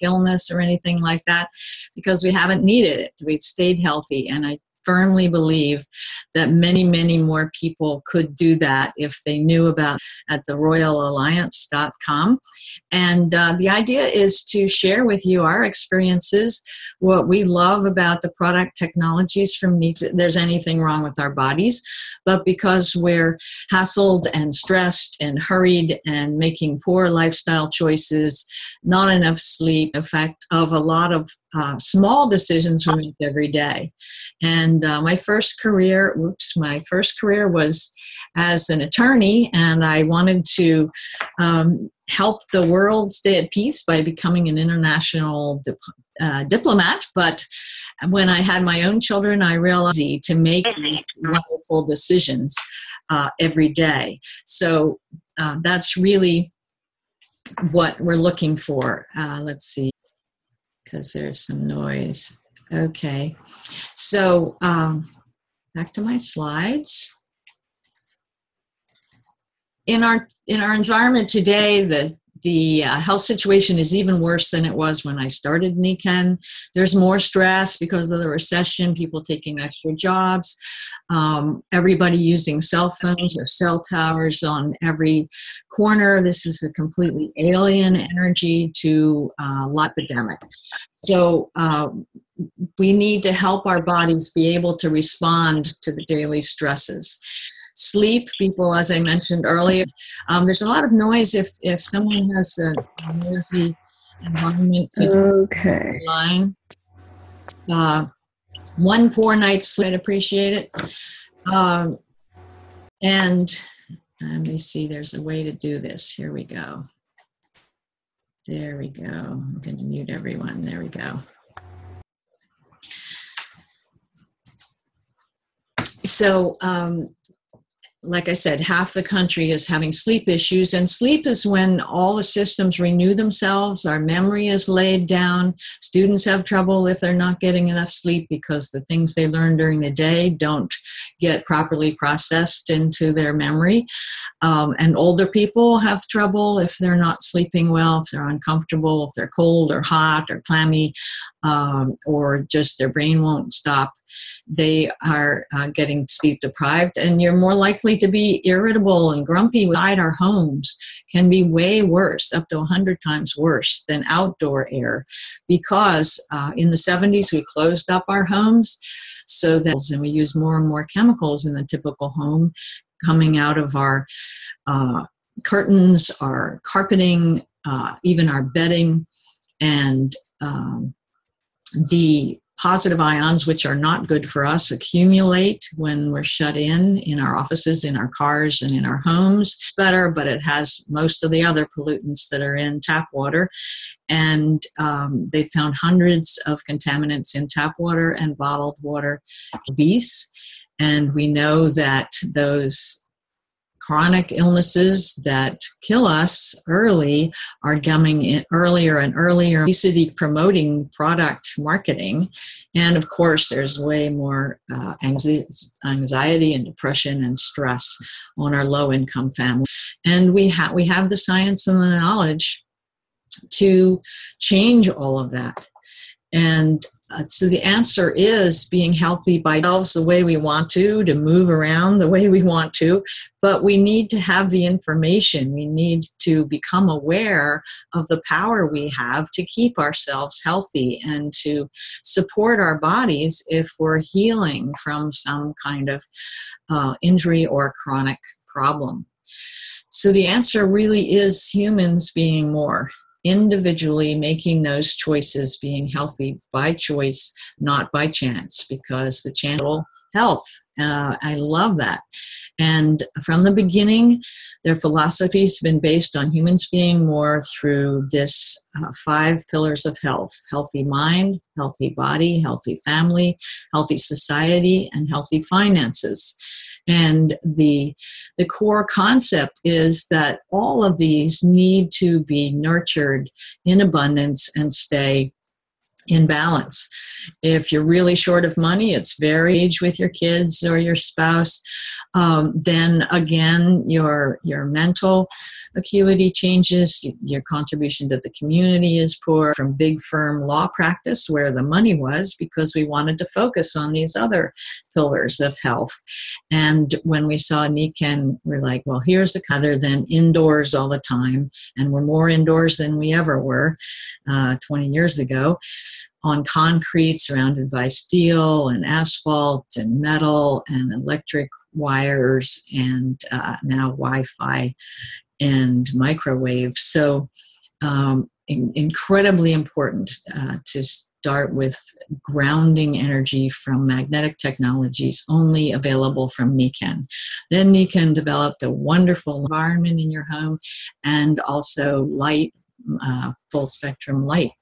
illness or anything like that, because we haven't needed it. We've stayed healthy, and I firmly believe that many, many more people could do that if they knew about at theroyalalliance.com. And the idea is to share with you our experiences, what we love about the product technologies from Nikken. There's anything wrong with our bodies, but because we're hassled and stressed and hurried and making poor lifestyle choices, not enough sleep, effect of a lot of small decisions we make every day. And my first career was as an attorney, and I wanted to help the world stay at peace by becoming an international diplomat. But when I had my own children, I realized to make these wonderful decisions every day. So that's really what we're looking for. Let's see, because there's some noise. Okay, so back to my slides. In our environment today, the health situation is even worse than it was when I started Nikken. There's more stress because of the recession, people taking extra jobs, everybody using cell phones or cell towers on every corner. This is a completely alien energy to epidemic. So we need to help our bodies be able to respond to the daily stresses. Sleep, people, as I mentioned earlier, there's a lot of noise. If someone has a noisy environment, could okay. line. One poor night's sleep, I'd appreciate it. And let me see, there's a way to do this. Here we go. There we go. I'm going to mute everyone. There we go. So, like I said, half the country is having sleep issues, and sleep is when all the systems renew themselves, our memory is laid down. Students have trouble if they're not getting enough sleep because the things they learn during the day don't get properly processed into their memory. And older people have trouble if they're not sleeping well, if they're uncomfortable, if they're cold or hot or clammy, or just their brain won't stop. They are getting sleep deprived, and you're more likely to be irritable and grumpy inside our homes. Can be way worse, up to 100 times worse than outdoor air, because in the 70s we closed up our homes so that, and we use more and more chemicals in the typical home coming out of our curtains, our carpeting, even our bedding, and the positive ions, which are not good for us, accumulate when we're shut in our offices, in our cars, and in our homes. It's better, but it has most of the other pollutants that are in tap water. And they found hundreds of contaminants in tap water and bottled water. Obese, and we know that those chronic illnesses that kill us early are coming in earlier and earlier. Obesity promoting product marketing. And of course, there's way more anxiety and depression and stress on our low-income families. And we have the science and the knowledge to change all of that. And so the answer is being healthy by ourselves the way we want to move around the way we want to, but we need to have the information. We need to become aware of the power we have to keep ourselves healthy and to support our bodies if we're healing from some kind of injury or chronic problem. So the answer really is humans being more individually making those choices, being healthy by choice, not by chance, because the channel health. I love that. And from the beginning, their philosophy has been based on humans being more through this 5 pillars of health: healthy mind, healthy body, healthy family, healthy society, and healthy finances. And the core concept is that all of these need to be nurtured in abundance and stay in balance. If you're really short of money, it's very age with your kids or your spouse. Then again, your mental acuity changes, your contribution to the community is poor, from big firm law practice where the money was, because we wanted to focus on these other pillars of health. And when we saw Nikken, we're like, well, here's a other than indoors all the time, and we're more indoors than we ever were 20 years ago, on concrete surrounded by steel and asphalt and metal and electric wires and now Wi-Fi and microwaves. So incredibly important to start with grounding energy from magnetic technologies only available from Nikken. Then Nikken developed a wonderful environment in your home and also light, full spectrum light.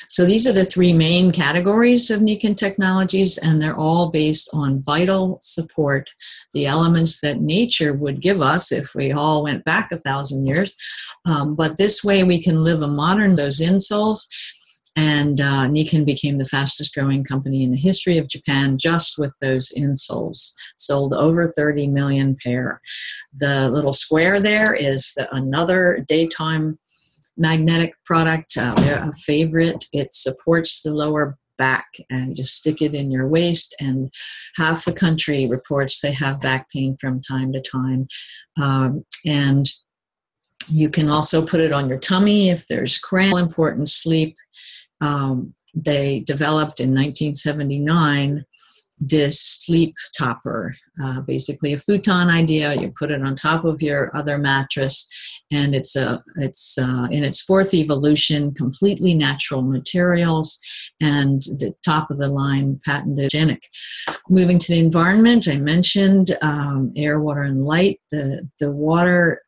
So these are the three main categories of Nikken technologies, and they're all based on vital support, the elements that nature would give us if we all went back 1,000 years. But this way we can live a modern, those insoles. And Nikken became the fastest growing company in the history of Japan just with those insoles, sold over 30 million pair. The little square there is another daytime magnetic product, a favorite. It supports the lower back, and you just stick it in your waist, and half the country reports they have back pain from time to time. And you can also put it on your tummy if there's cramp. Important sleep. They developed in 1979 this sleep topper, basically a futon idea. You put it on top of your other mattress, and it's in its fourth evolution, completely natural materials, and the top of the line patented hygienic. Moving to the environment, I mentioned air, water, and light. The water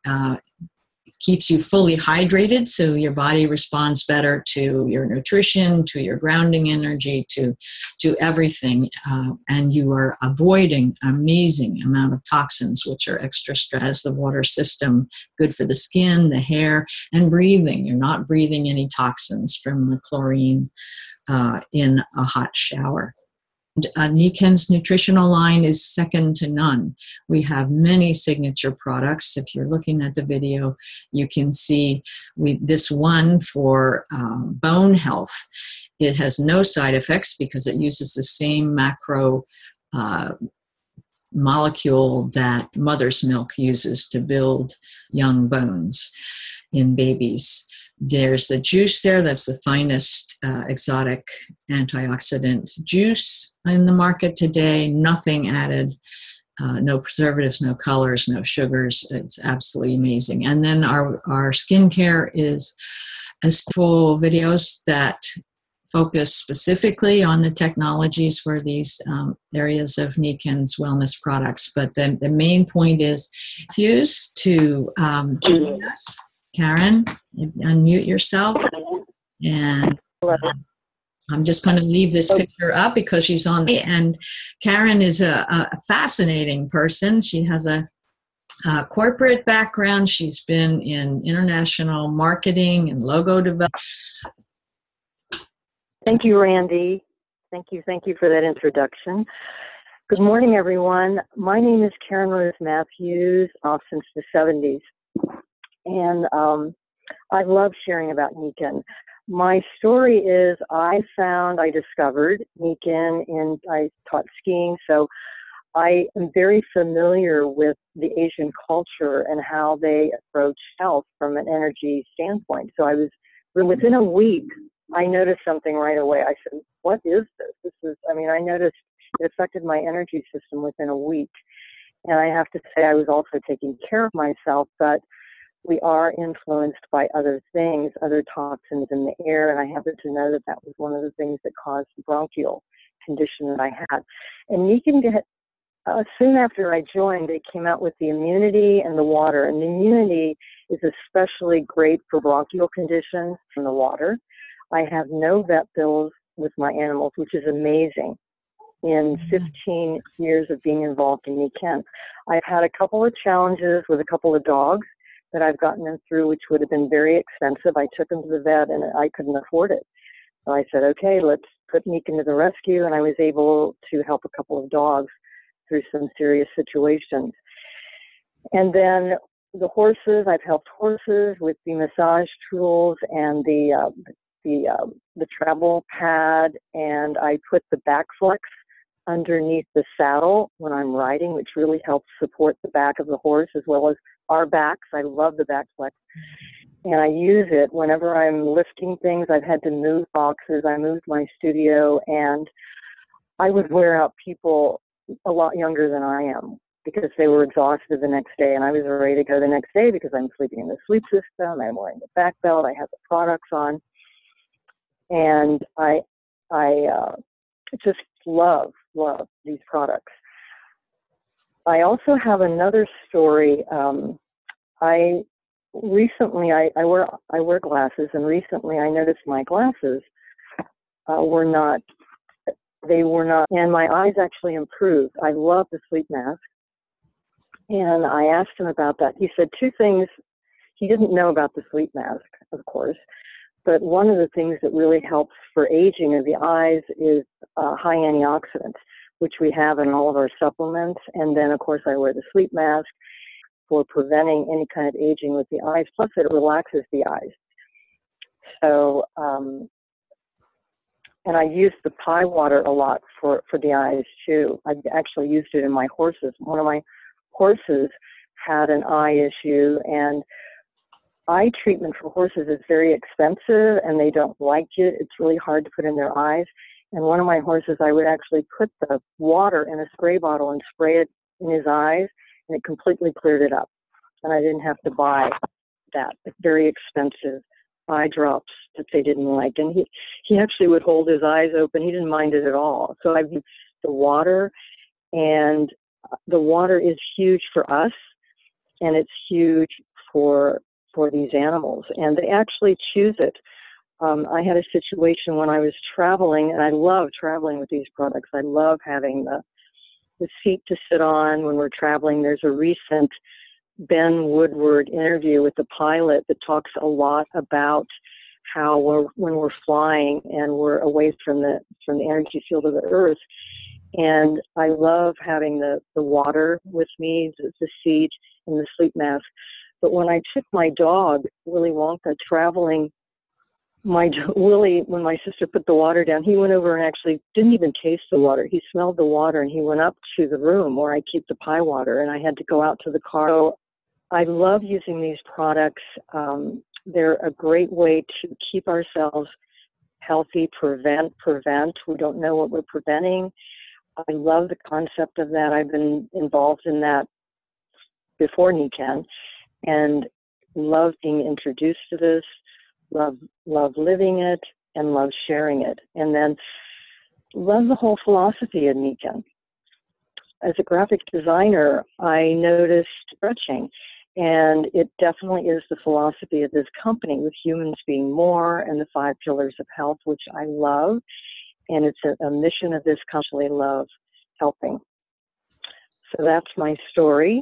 keeps you fully hydrated, so your body responds better to your nutrition, to your grounding energy, to everything, and you are avoiding an amazing amount of toxins, which are extra stress. The water system, good for the skin, the hair, and breathing. You're not breathing any toxins from the chlorine in a hot shower. Nikken's nutritional line is second to none. We have many signature products. If you're looking at the video, you can see this one for bone health. It has no side effects because it uses the same macro molecule that mother's milk uses to build young bones in babies. There's the juice there. That's the finest exotic antioxidant juice in the market today. Nothing added, no preservatives, no colors, no sugars. It's absolutely amazing. And then our skincare is full videos that focus specifically on the technologies for these areas of Nikken's wellness products. But then the main point is fuse to join us. Karen, unmute yourself. And I'm just going to leave this picture up because she's on. And Karen is a fascinating person. She has a corporate background. She's been in international marketing and logo development. Thank you, Randy. Thank you for that introduction. Good morning, everyone. My name is Karen Rose Matthews, since the 70s. And I love sharing about Nikken. My story is I discovered Nikken, and I taught skiing, so I am very familiar with the Asian culture and how they approach health from an energy standpoint. So within a week, I noticed something right away. I said, what is this? I noticed it affected my energy system within a week. And I have to say I was also taking care of myself, but we are influenced by other things, other toxins in the air, and I happen to know that was one of the things that caused the bronchial condition that I had. And Nikken, soon after I joined, they came out with the immunity and the water, and the immunity is especially great for bronchial conditions in the water. I have no vet bills with my animals, which is amazing. In 15 years of being involved in Nikken, I've had a couple of challenges with a couple of dogs that I've gotten them through, which would have been very expensive. I took them to the vet and I couldn't afford it. So I said, okay, let's put Nikken to the rescue, and I was able to help a couple of dogs through some serious situations. And then the horses, I've helped horses with the massage tools and the travel pad, and I put the back flex underneath the saddle when I'm riding, which really helps support the back of the horse as well as our backs. I love the back flex. And I use it whenever I'm lifting things. I've had to move boxes. I moved my studio, and I would wear out people a lot younger than I am because they were exhausted the next day, and I was ready to go the next day because I'm sleeping in the sleep system. I'm wearing the back belt. I have the products on, and I just love these products. I also have another story. I wear glasses, and recently I noticed my glasses were not, and my eyes actually improved. I love the sleep mask, and I asked him about that. He said two things. He didn't know about the sleep mask, of course, but one of the things that really helps for aging of the eyes is high antioxidants, which we have in all of our supplements. And then, of course, I wear the sleep mask for preventing any kind of aging with the eyes, plus it relaxes the eyes. So, and I use the pie water a lot for the eyes too. I actually used it in my horses. One of my horses had an eye issue, and eye treatment for horses is very expensive, and they don't like it. It's really hard to put in their eyes. And one of my horses, I would actually put the water in a spray bottle and spray it in his eyes, and it completely cleared it up. And I didn't have to buy that very expensive eye drops that they didn't like. And he actually would hold his eyes open. He didn't mind it at all. So I've used the water, and the water is huge for us, and it's huge for these animals. And they actually choose it. I had a situation when I was traveling, and I love traveling with these products. I love having the seat to sit on when we're traveling. There's a recent Ben Woodward interview with the pilot that talks a lot about how when we're flying and we're away from the energy field of the earth. And I love having the water with me, the seat, and the sleep mask. But when I took my dog, Willy Wonka, traveling, Willie, when my sister put the water down, he went over and actually didn't even taste the water. He smelled the water, and he went up to the room where I keep the pie water, and I had to go out to the car. So I love using these products. They're a great way to keep ourselves healthy, prevent. We don't know what we're preventing. I love the concept of that. I've been involved in that before Nikken, and love being introduced to this, love living it, and love sharing it. And then love the whole philosophy of Nikken. As a graphic designer, I noticed stretching, and it definitely is the philosophy of this company, with humans being more and the 5 pillars of health, which I love. And it's a mission of this company. I love helping. So that's my story.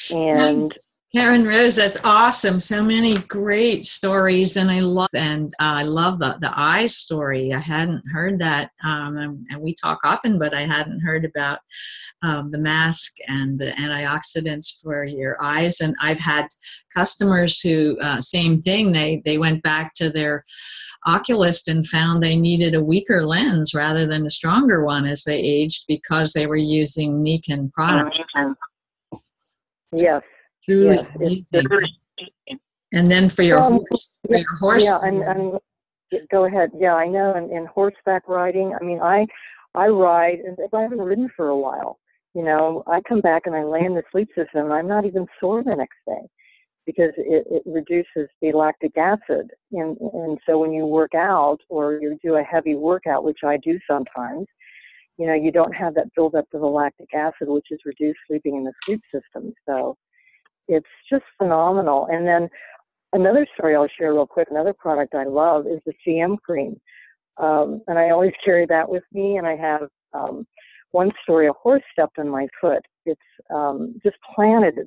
And Karen Rose, that's awesome. So many great stories, and I love the eye story. I hadn't heard that, and we talk often, but I hadn't heard about the mask and the antioxidants for your eyes. And I've had customers who, same thing, they went back to their oculist and found they needed a weaker lens rather than a stronger one as they aged because they were using Nikken products. Yes. Truly Yes, and then for your horse. Yeah, go ahead. Yeah, I know. And horseback riding, I mean, I ride, and if I haven't ridden for a while, I come back and I lay in the sleep system, and I'm not even sore the next day because it reduces the lactic acid. And so when you work out or you do a heavy workout, which I do sometimes, you don't have that buildup of the lactic acid, which is reduced sleeping in the sleep system. So it's just phenomenal. And then another story I'll share real quick, another product I love is the CM cream. And I always carry that with me. And I have one story, a horse stepped on my foot. It's just planted.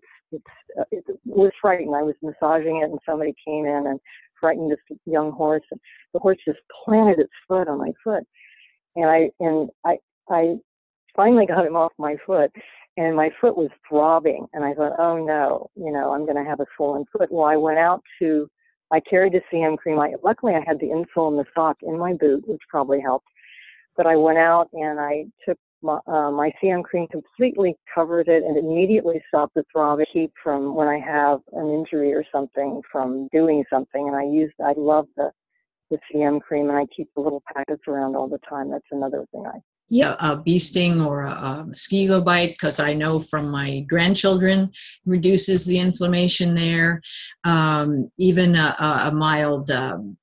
It was frightened. I was massaging it, and somebody came in and frightened this young horse. And the horse just planted its foot on my foot. And I finally got him off my foot, and my foot was throbbing. And I thought, oh no, I'm going to have a swollen foot. Well, I carried a CM cream. Luckily, I had the insole and the sock in my boot, which probably helped. But I went out and I took my CM cream, completely covered it, and immediately stopped the throbbing. Keep from when I have an injury or something from doing something. And I love the CM cream, and I keep the little packets around all the time. That's another thing Yeah, a bee sting or a mosquito bite, because I know from my grandchildren, reduces the inflammation there. Even a mild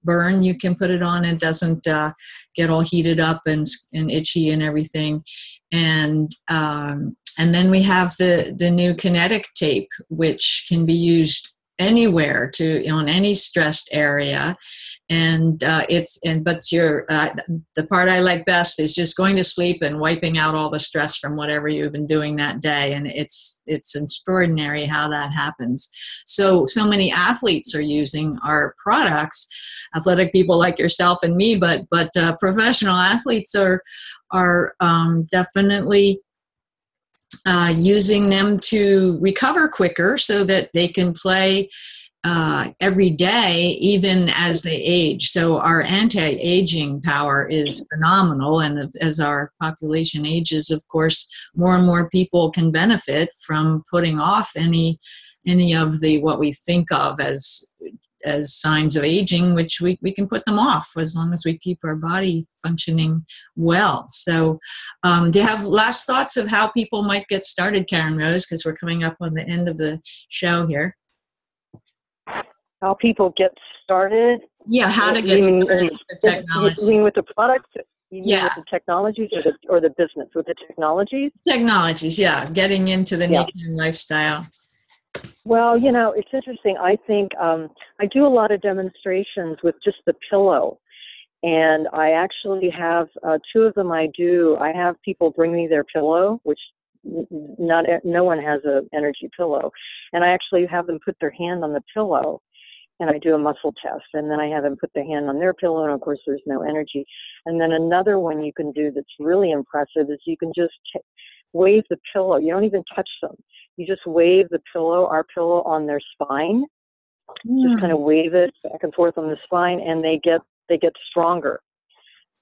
burn, you can put it on. It doesn't get all heated up and itchy and everything. And then we have the new kinetic tape, which can be used anywhere on any stressed area. And but the part I like best is just going to sleep and wiping out all the stress from whatever you've been doing that day. And it's extraordinary how that happens. So many athletes are using our products, athletic people like yourself and me, but professional athletes are definitely using them to recover quicker so that they can play every day, even as they age. So our anti-aging power is phenomenal. And as our population ages, of course, more and more people can benefit from putting off any of what we think of as signs of aging, which we can put them off as long as we keep our body functioning well. So do you have last thoughts of how people might get started, Karen Rose, because we're coming up on the end of the show here? How people get started? Yeah, how to get started with the technology. You mean with the products? Yeah. With the technologies or the business? With the technologies? Technologies, yeah. Getting into the Nikken lifestyle. Well, it's interesting. I think I do a lot of demonstrations with just the pillow. And I actually have two of them I do. I have people bring me their pillow, which no one has an energy pillow. And I actually have them put their hand on the pillow, and I do a muscle test. And then I have them put their hand on their pillow, and of course there's no energy. And then another one you can do that's really impressive is you can just wave the pillow. You don't even touch them. You just wave our pillow on their spine. Just kind of wave it back and forth on the spine, and they get stronger.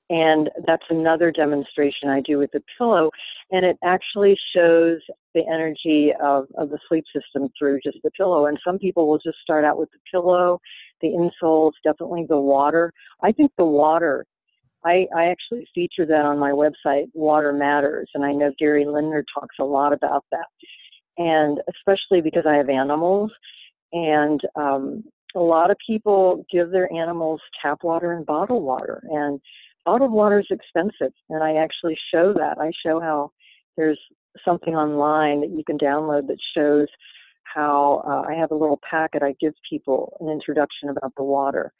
And that's another demonstration I do with the pillow, and it actually shows the energy of the sleep system through just the pillow. And some people will just start out with the pillow, the insoles, definitely the water. I think the water, I actually feature that on my website, Water Matters, and I know Gary Lindner talks a lot about that. And especially because I have animals, and a lot of people give their animals tap water and bottled water, and bottled water is expensive, and I actually show that. I show how there's something online that you can download that shows how I have a little packet I give people an introduction about the water.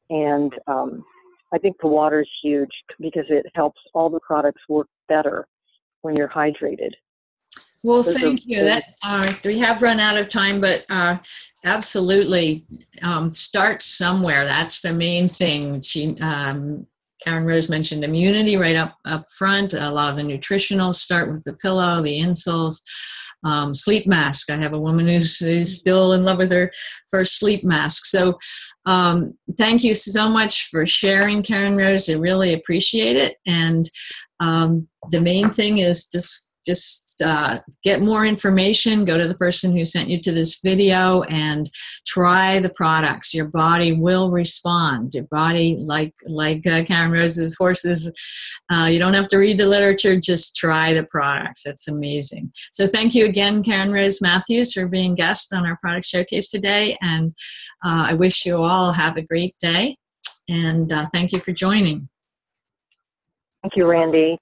And I think the water is huge because it helps all the products work better when you're hydrated. Well, thank you. We have run out of time, but absolutely start somewhere. That's the main thing. Karen Rose mentioned immunity right up front. A lot of the nutritionals start with the pillow, the insoles, sleep mask. I have a woman who's still in love with her first sleep mask. So thank you so much for sharing, Karen Rose. I really appreciate it. And the main thing is just get more information. Go to the person who sent you to this video and try the products. Your body will respond. Your body, like Karen Rose's horses, you don't have to read the literature, just try the products. It's amazing. So thank you again, Karen Rose Matthews, for being guest on our product showcase today. And I wish you all have a great day. And thank you for joining. Thank you, Randy.